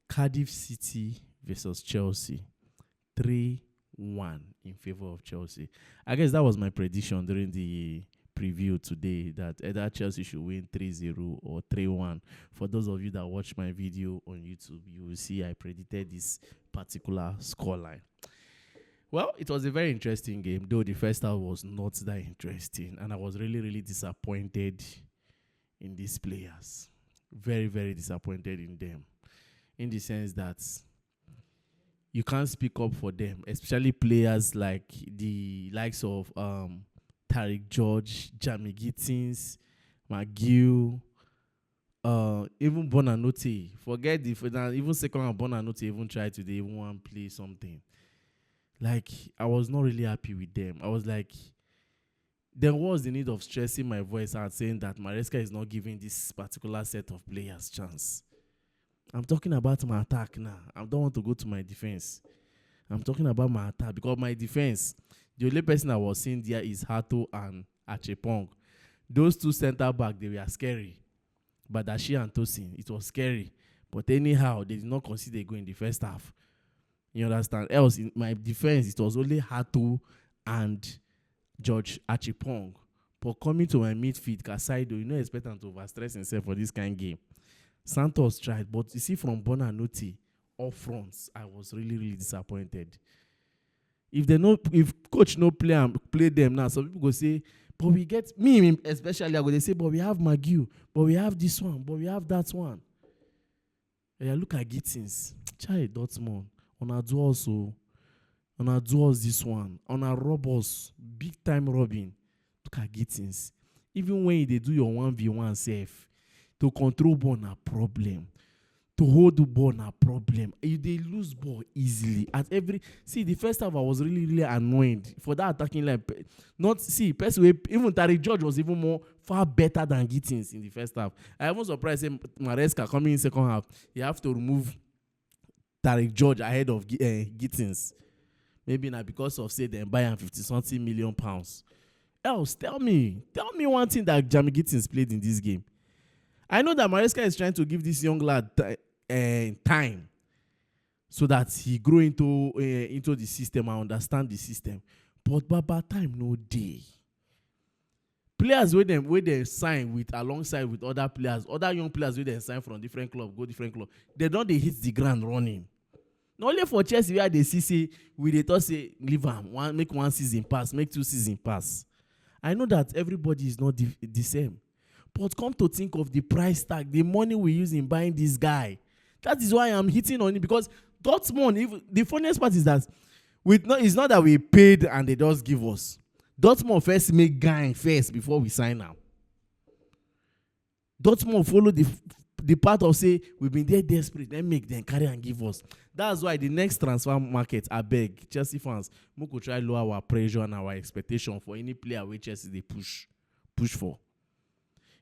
Cardiff City versus Chelsea. 3-1 in favor of Chelsea. I guess that was my prediction during the preview today, that either Chelsea should win 3-0 or 3-1. For those of you that watch my video on YouTube, you will see I predicted this particular scoreline. Well, it was a very interesting game, though the first half was not that interesting, and I was really, really disappointed in these players. Very, very disappointed in them, in the sense that you can't speak up for them, especially players like the likes of Tariq George, Jamie Gittins, McGill, even Bonanote. Forget even second round Bonanote even tried to, they even want to play something. Like, I was not really happy with them. I was like, there was the need of stressing my voice out, saying that Maresca is not giving this particular set of players chance. I'm talking about my attack now. I don't want to go to my defense. I'm talking about my attack, because my defense, the only person I was seeing there is Hato and Achepong. Those two center back, they were scary. But Dashi and Tosin, it was scary. But anyhow, they did not consider a goal in the first half. You understand? Else, in my defense, it was only Hato and George Achepong. But coming to my midfield, Casaido, you know, expect him to overstress himself for this kind of game. Santos tried, but you see, from Bonanote up front, I was really, really disappointed. If coach no play them now, some people go say, but we get me especially. I go they say, but we have McGill, but we have this one, but we have that one. Yeah, look at Gittins, child Dortmund on our duels, so on our duels this one, on our robbers, big time robbing. Look at Gittins. Even when they do your 1v1 safe, to control ball na problem. To hold the ball na problem. They lose ball easily. The first half I was really, really annoyed for that attacking line. Even Tariq George was even more far better than Gittins in the first half. I was surprised Maresca coming in second half. You have to remove Tariq George ahead of Gittins. Maybe not because of they buy him £50-something million. Else, tell me one thing that Jamie Gittins played in this game. I know that Maresca is trying to give this young lad time so that he grow into the system and understand the system. But by time no day. Players where they sign with alongside with other players, other young players where they sign from different club, go different club. They hit the ground running. Not only for Chelsea where they see we they thought say leave them, make one season pass, make 2 seasons pass. I know that everybody is not the same. But come to think of the price tag, the money we use in buying this guy. That is why I'm hitting on it, because Dortmund, the funniest part is that it's not that we paid and they just give us. Dortmund first make guy first before we sign now. Dortmund follow the part of say we've been there desperate, then make them carry and give us. That's why the next transfer market, I beg Chelsea fans, we could try lower our pressure and our expectation for any player where Chelsea they push for.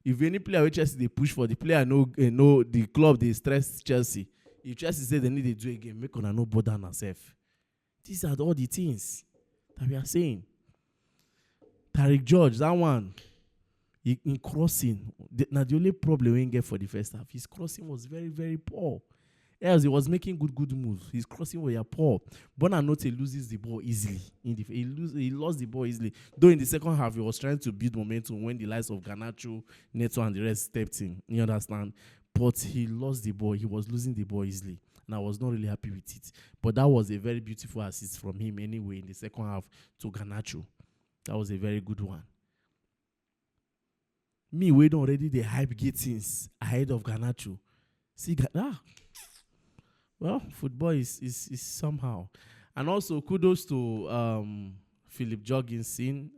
If any player which Chelsea they push for, the player know the club they stress Chelsea. If Chelsea say they need to do a game, make on no bother on ourselves. These are all the things that we are saying. Tariq George, that one, in crossing, now the only problem we get for the first half, his crossing was very, very poor. Else he was making good moves. His crossing was poor. Bonanote loses the ball easily. He lost the ball easily. Though in the second half he was trying to build momentum when the likes of Garnacho, Neto, and the rest stepped in. You understand? But he lost the ball. He was losing the ball easily, and I was not really happy with it. But that was a very beautiful assist from him anyway in the second half to Garnacho. That was a very good one. Me waiting already the hype Gittins ahead of Garnacho. See, well, football is somehow. And also, kudos to Philip Jorgensen.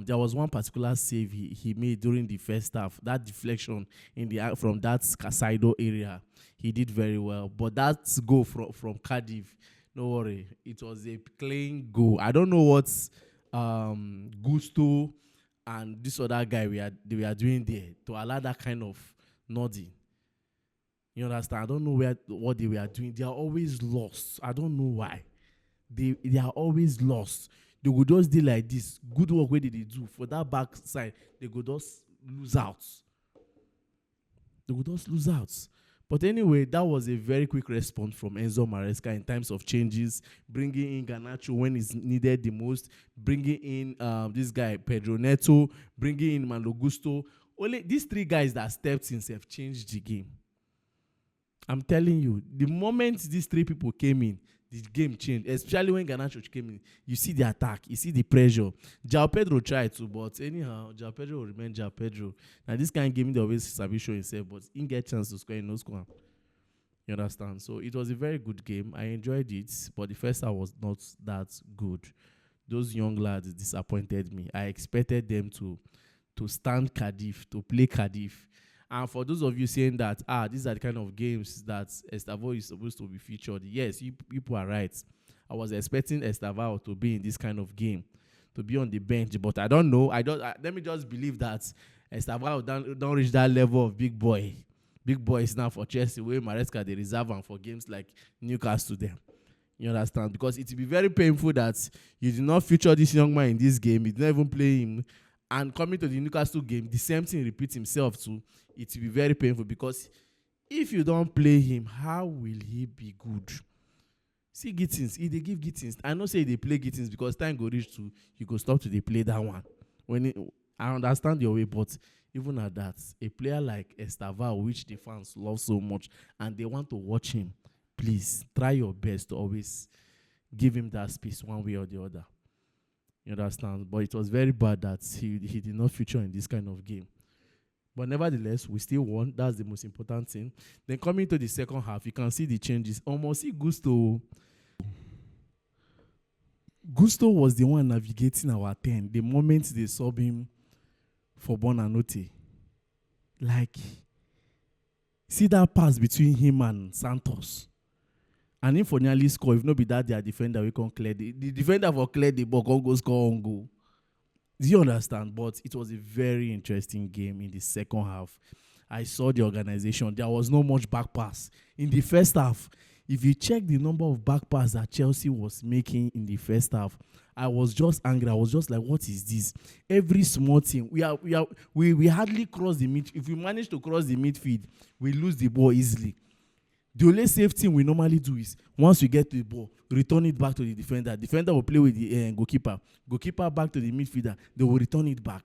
There was one particular save he made during the first half. That deflection from that Casaido area, he did very well. But that goal from Cardiff, no worry, it was a clean goal. I don't know what Gusto and this other guy they were doing there to allow that kind of nodding. You understand? I don't know what they were doing. They are always lost. I don't know why. They are always lost. They would just do like this. Good work where they do. For that back side, they would just lose out. But anyway, that was a very quick response from Enzo Maresca in terms of changes, bringing in Garnacho when it's needed the most, bringing in this guy Pedro Neto, bringing in Malogusto. Only these three guys that stepped in have changed the game. I'm telling you, the moment these three people came in, the game changed. Especially when Garnacho came in, you see the attack, you see the pressure. João Pedro tried to, but anyhow, João Pedro will remain João Pedro. Now this kind of game, they always sabi show himself, but he get chance to score, no score. You understand? So it was a very good game. I enjoyed it, but the first half was not that good. Those young lads disappointed me. I expected them to stand Cardiff, to play Cardiff. And for those of you saying that, these are the kind of games that Estevao is supposed to be featured, yes, you people are right. I was expecting Estevao to be in this kind of game, to be on the bench, but I don't know. Let me just believe that Estevao don't reach that level of big boy. Big boys now for Chelsea, where Maresca they reserve and for games like Newcastle them. You understand? Because it will be very painful that you did not feature this young man in this game. You did not even play him. And coming to the Newcastle game, the same thing repeats himself too. It will be very painful because if you don't play him, how will he be good? See Gittins, if they give Gittins, I know say they play Gittins because time go reach to you go stop to they play that one. I understand your way, but even at that, a player like Estevao, which the fans love so much, and they want to watch him, please try your best to always give him that space one way or the other. You understand? But it was very bad that he did not feature in this kind of game. But nevertheless, we still won. That's the most important thing. Then coming to the second half, you can see the changes. Almost see Gusto. Gusto was the one navigating our 10 the moment they sub him for Bonanote. Like, see that pass between him and Santos. And if for nearly score, if not be that their defender, we can clear the defender for clear the ball, can go score on goal. Do you understand? But it was a very interesting game in the second half. I saw the organization. There was no much back pass. In the first half, if you check the number of back passes that Chelsea was making in the first half, I was just angry. I was just like, what is this? Every small thing. We hardly cross the midfield. If we manage to cross the midfield, we lose the ball easily. The only safe thing we normally do is once we get to the ball, return it back to the defender. Defender will play with the goalkeeper. Goalkeeper back to the midfielder. They will return it back.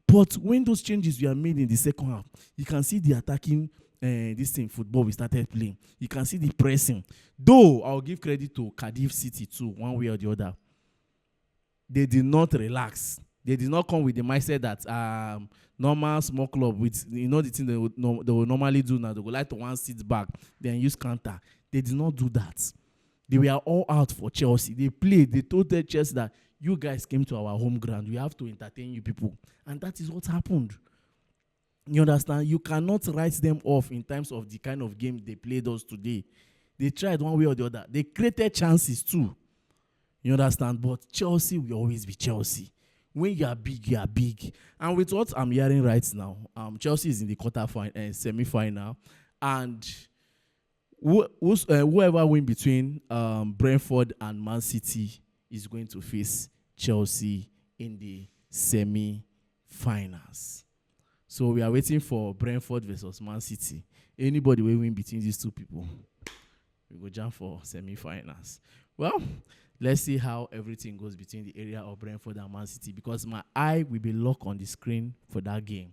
But when those changes were made in the second half, you can see the attacking this thing football we started playing. You can see the pressing. Though I'll give credit to Cardiff City too, one way or the other. They did not relax. They did not come with the mindset that normal small club with the thing they will normally do now. They would like to one sit back, then use counter. They did not do that. They were all out for Chelsea. They played. They told the Chelsea that you guys came to our home ground. We have to entertain you people. And that is what happened. You understand? You cannot write them off in terms of the kind of game they played us today. They tried one way or the other. They created chances too. You understand? But Chelsea will always be Chelsea. When you are big, you are big. And with what I'm hearing right now, Chelsea is in the semi-final. And whoever win between Brentford and Man City is going to face Chelsea in the semi-finals. So we are waiting for Brentford versus Man City. Anybody will win between these two people, we go jump for semi-finals. Well, let's see how everything goes between the area of Brentford and Man City, because my eye will be locked on the screen for that game.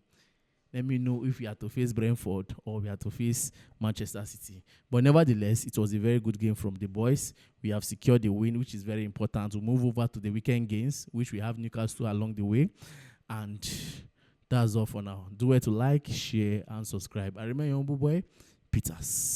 Let me know if we have to face Brentford or we have to face Manchester City. But nevertheless, it was a very good game from the boys. We have secured the win, which is very important. We'll move over to the weekend games, which we have Newcastle along the way. And that's all for now. Do it to like, share, and subscribe. I remain your humble boy, Peters.